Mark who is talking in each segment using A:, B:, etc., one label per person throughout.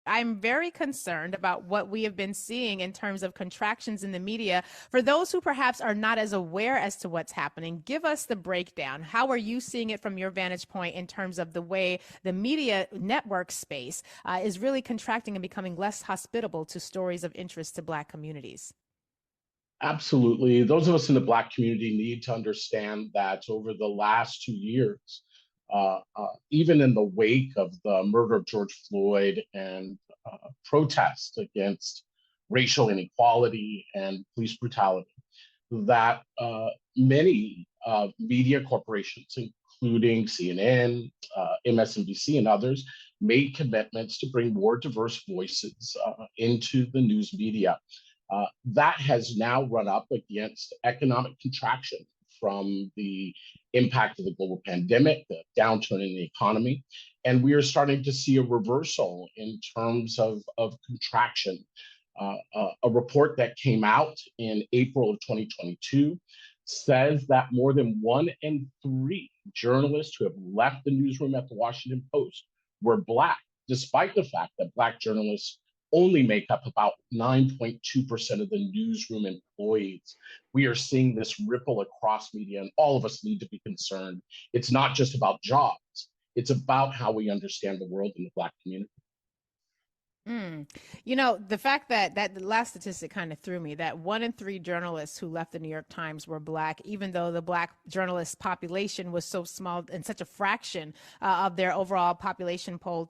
A: I'm very concerned about what we have been seeing in terms of contractions in the media. For those who perhaps are not as aware as to what's happening, give us the breakdown. How are you seeing it from your vantage point in terms of the way the media network space is really contracting and becoming less hospitable to stories of interest to Black communities?
B: Absolutely. Those of us in the Black community need to understand that over the last 2 years, even in the wake of the murder of George Floyd and protests against racial inequality and police brutality, that many media corporations, including CNN, MSNBC, and others, made commitments to bring more diverse voices into the news media. That has now run up against economic contraction from the impact of the global pandemic, the downturn in the economy. And we are starting to see a reversal in terms of contraction. A report that came out in April of 2022 says that more than 1 in 3 journalists who have left the newsroom at the Washington Post were Black, despite the fact that Black journalists only make up about 9.2% of the newsroom employees. We are seeing this ripple across media, and all of us need to be concerned. It's not just about jobs, it's about how we understand the world in the Black community.
A: Mm. You know, the fact that the last statistic kind of threw me, that 1 in 3 journalists who left the New York Times were Black, even though the Black journalist population was so small and such a fraction of their overall population poll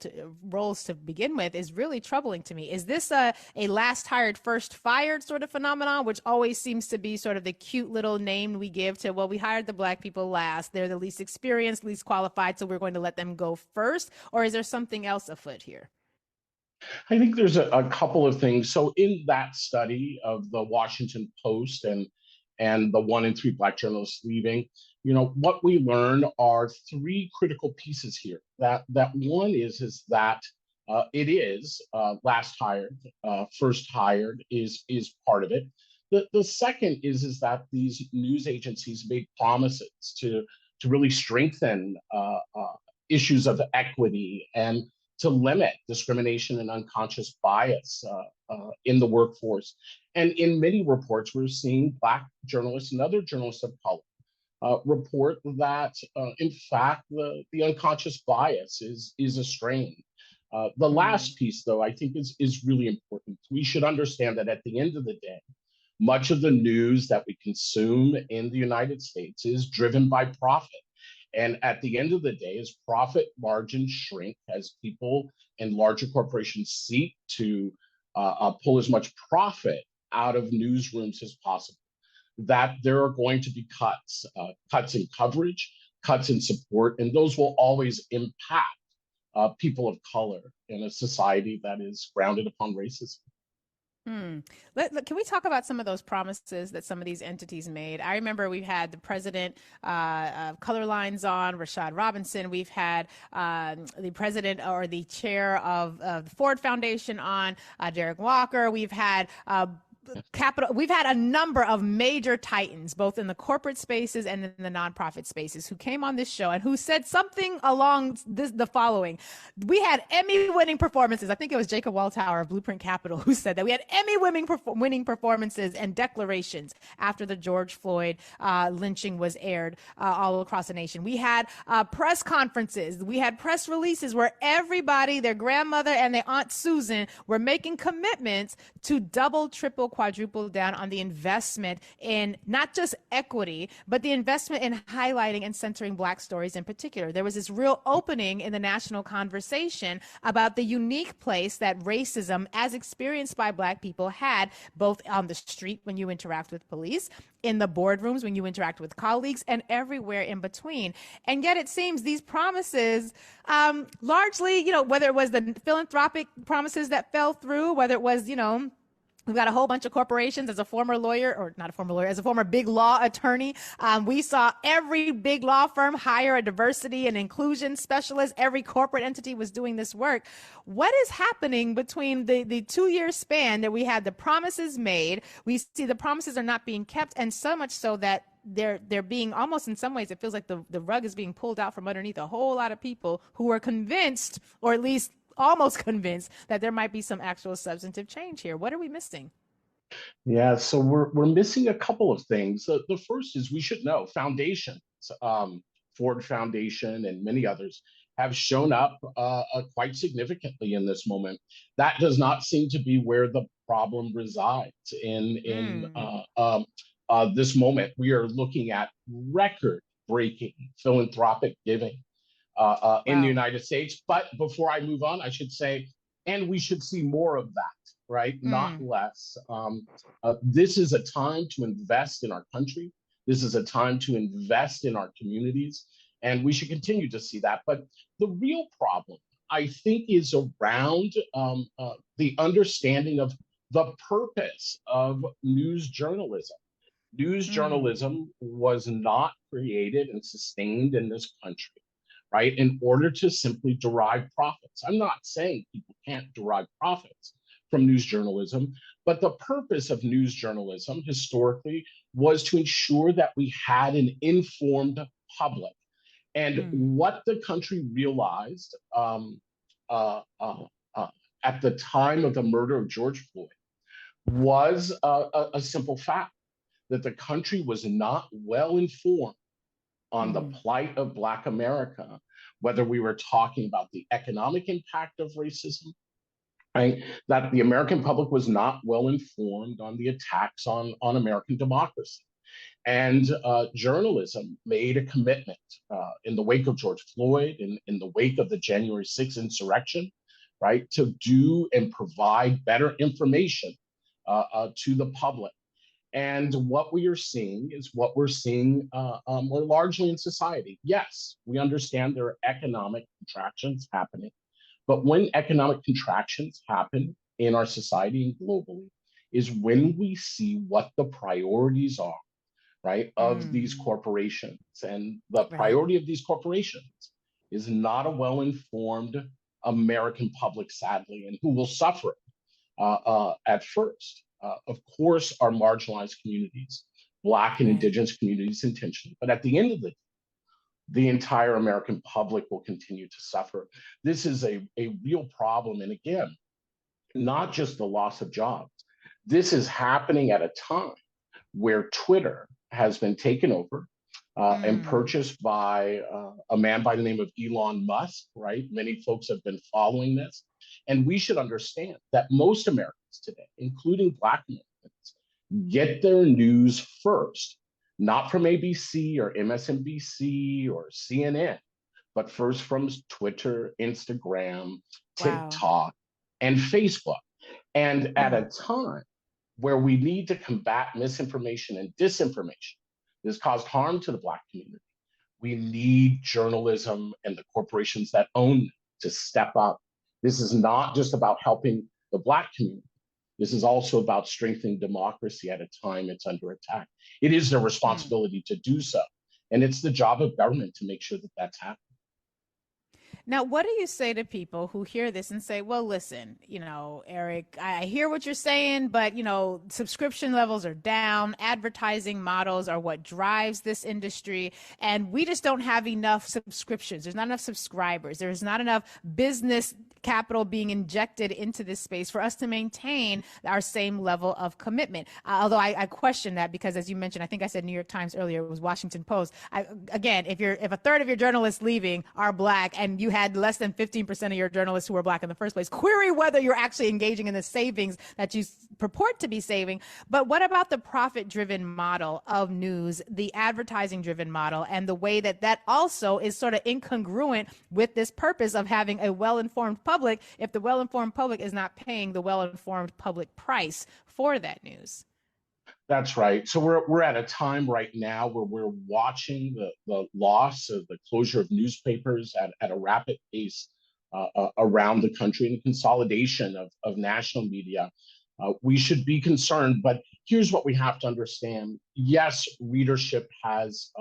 A: roles to begin with, is really troubling to me. Is this a last hired, first fired sort of phenomenon, which always seems to be sort of the cute little name we give to, well, we hired the Black people last. They're the least experienced, least qualified, so we're going to let them go first? Or is there something else afoot here?
B: I think there's a couple of things. So in that study of the Washington Post and the 1 in 3 Black journalists leaving, what we learned are three critical pieces here. That one is that it is last hired, first hired is part of it. The second is that these news agencies made promises to really strengthen issues of equity and to limit discrimination and unconscious bias in the workforce. And in many reports, we're seeing Black journalists and other journalists of color report that, in fact, the unconscious bias is a strain. The
A: Mm.
B: last piece, though, I think is really important. We should understand that at the end of the day, much of the news that we consume in the United States is driven by profit. And at the end of the day, as profit margins shrink, as people and larger corporations seek to pull as much profit out of newsrooms as possible, that there are going to be cuts in coverage, cuts in support, and those will always impact people of color in a society that is grounded upon racism.
A: Hmm. Can we talk about some of those promises that some of these entities made? I remember we've had the president of Color Lines on, Rashad Robinson. We've had the president or the chair of the Ford Foundation on, Derek Walker. We've had capital. We've had a number of major titans, both in the corporate spaces and in the nonprofit spaces, who came on this show and who said something along the following. We had Emmy-winning performances. I think it was Jacob Welltower of Blueprint Capital who said that we had Emmy-winning performances and declarations after the George Floyd lynching was aired all across the nation. We had press conferences. We had press releases where everybody, their grandmother and their Aunt Susan, were making commitments to double, triple, quadruple down on the investment in not just equity, but the investment in highlighting and centering Black stories in particular. There was this real opening in the national conversation about the unique place that racism, as experienced by Black people, had both on the street when you interact with police, in the boardrooms when you interact with colleagues, and everywhere in between. And yet it seems these promises, largely, whether it was the philanthropic promises that fell through, whether it was, we've got a whole bunch of corporations. As a former lawyer, or not a former lawyer, as a former big law attorney, we saw every big law firm hire a diversity and inclusion specialist. Every corporate entity was doing this work. What is happening between the 2 year span that we had the promises made? We see the promises are not being kept, and so much so that they're being, almost in some ways, it feels like the rug is being pulled out from underneath a whole lot of people who are convinced, or at least almost convinced that there might be some actual substantive change here. What are we missing?
B: Yeah, so we're missing a couple of things. The first is we should know foundations, Ford Foundation and many others have shown up quite significantly in this moment. That does not seem to be where the problem resides in
A: Mm.
B: this moment. We are looking at record-breaking philanthropic giving in the
A: Wow.
B: United States. But before I move on, I should say, and we should see more of that, right? Not
A: Mm.
B: less. This is a time to invest in our country. This is a time to invest in our communities. And we should continue to see that. But the real problem, I think, is around the understanding of the purpose of news journalism. News
A: Mm.
B: journalism was not created and sustained in this country, right, in order to simply derive profits. I'm not saying people can't derive profits from news journalism, but the purpose of news journalism historically was to ensure that we had an informed public. And
A: Mm.
B: what the country realized uh, uh, uh, at the time of the murder of George Floyd was a simple fact that the country was not well informed on the
A: Mm.
B: plight of Black America, whether we were talking about the economic impact of racism, right? That the American public was not well informed on the attacks on American democracy. And journalism made a commitment in the wake of George Floyd, in the wake of the January 6th insurrection, right, to do and provide better information to the public. And what we are seeing is what we're seeing more largely in society. Yes, we understand there are economic contractions happening, but when economic contractions happen in our society and globally, is when we see what the priorities are, right, of these
A: Mm.
B: corporations. And the
A: Right.
B: priority of these corporations is not a well informed American public, sadly, and who will suffer at first. Of course, our marginalized communities, Black and
A: Right.
B: Indigenous communities intentionally. But at the end of the entire American public will continue to suffer. This is a real problem. And again, not just the loss of jobs. This is happening at a time where Twitter has been taken over and
A: Mm.
B: purchased by a man by the name of Elon Musk, right? Many folks have been following this. And we should understand that most Americans today, including Black Americans, get their news first, not from ABC or MSNBC or CNN, but first from Twitter, Instagram,
A: Wow.
B: TikTok, and Facebook. And at
A: Mm.
B: a time where we need to combat misinformation and disinformation that has caused harm to the Black community, we need journalism and the corporations that own them to step up. This is not just about helping the Black community. This is also about strengthening democracy at a time it's under attack. It is their
A: Mm.
B: responsibility to do so. And it's the job of government to make sure that that's happening.
A: Now, what do you say to people who hear this and say, well, listen, Eric, I hear what you're saying, but, subscription levels are down. Advertising models are what drives this industry. And we just don't have enough subscriptions. There's not enough subscribers. There's not enough business capital being injected into this space for us to maintain our same level of commitment. Although I question that because, as you mentioned, I think I said New York Times earlier, it was Washington Post. Again, if a third of your journalists leaving are Black and you had less than 15% of your journalists who were Black in the first place, query whether you're actually engaging in the savings that you purport to be saving. But what about the profit-driven model of news, the advertising-driven model, and the way that also is sort of incongruent with this purpose of having a well-informed public if the well-informed public is not paying the well-informed public price for that news?
B: That's right. So we're at a time right now where we're watching the loss of the closure of newspapers at a rapid pace around the country and the consolidation of national media. We should be concerned, but here's what we have to understand. Yes, readership has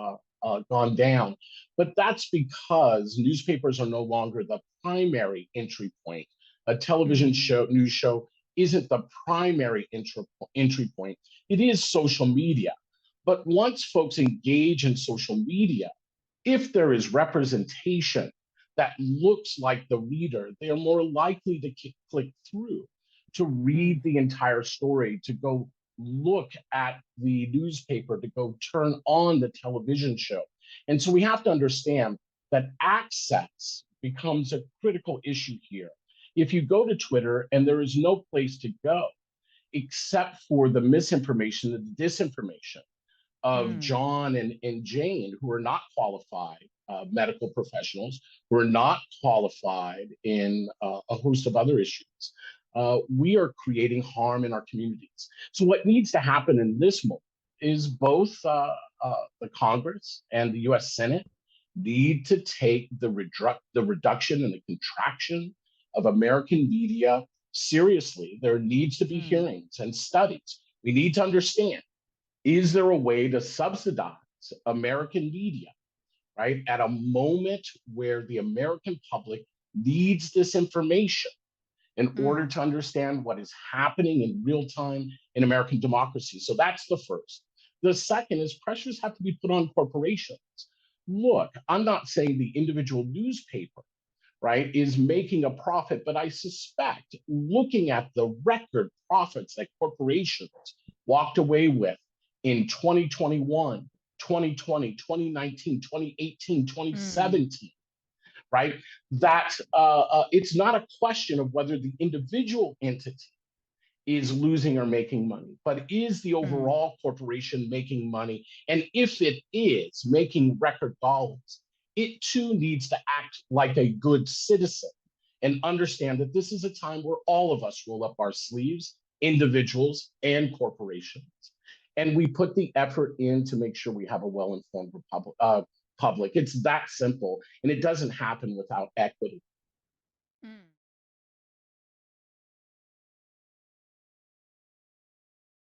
B: gone down, but that's because newspapers are no longer the primary entry point. A television
A: Mm.
B: show, news show, isn't the primary entry point. It is social media. But once folks engage in social media, if there is representation that looks like the reader, they are more likely to click through, to read the entire story, to go look at the newspaper, to go turn on the television show. And so we have to understand that access becomes a critical issue here. If you go to Twitter and there is no place to go except for the misinformation, the disinformation of
A: Mm.
B: John and Jane, who are not qualified medical professionals, who are not qualified in a host of other issues, we are creating harm in our communities. So, what needs to happen in this moment is both the Congress and the US Senate need to take the reduction and the contraction of American media seriously. There needs to be
A: Mm.
B: hearings and studies. We need to understand, is there a way to subsidize American media, right? At a moment where the American public needs this information in order
A: Mm.
B: to understand what is happening in real time in American democracy. So that's the first. The second is pressures have to be put on corporations. Look, I'm not saying the individual newspaper, right, is making a profit, but I suspect looking at the record profits that corporations walked away with in 2021, 2020, 2019, 2018,
A: Mm.
B: 2017, right? That it's not a question of whether the individual entity is losing or making money, but is the
A: Mm.
B: overall corporation making money? And if it is making record dollars, it too needs to act like a good citizen and understand that this is a time where all of us roll up our sleeves, individuals and corporations. And we put the effort in to make sure we have a well informed public. It's that simple. And it doesn't happen without equity.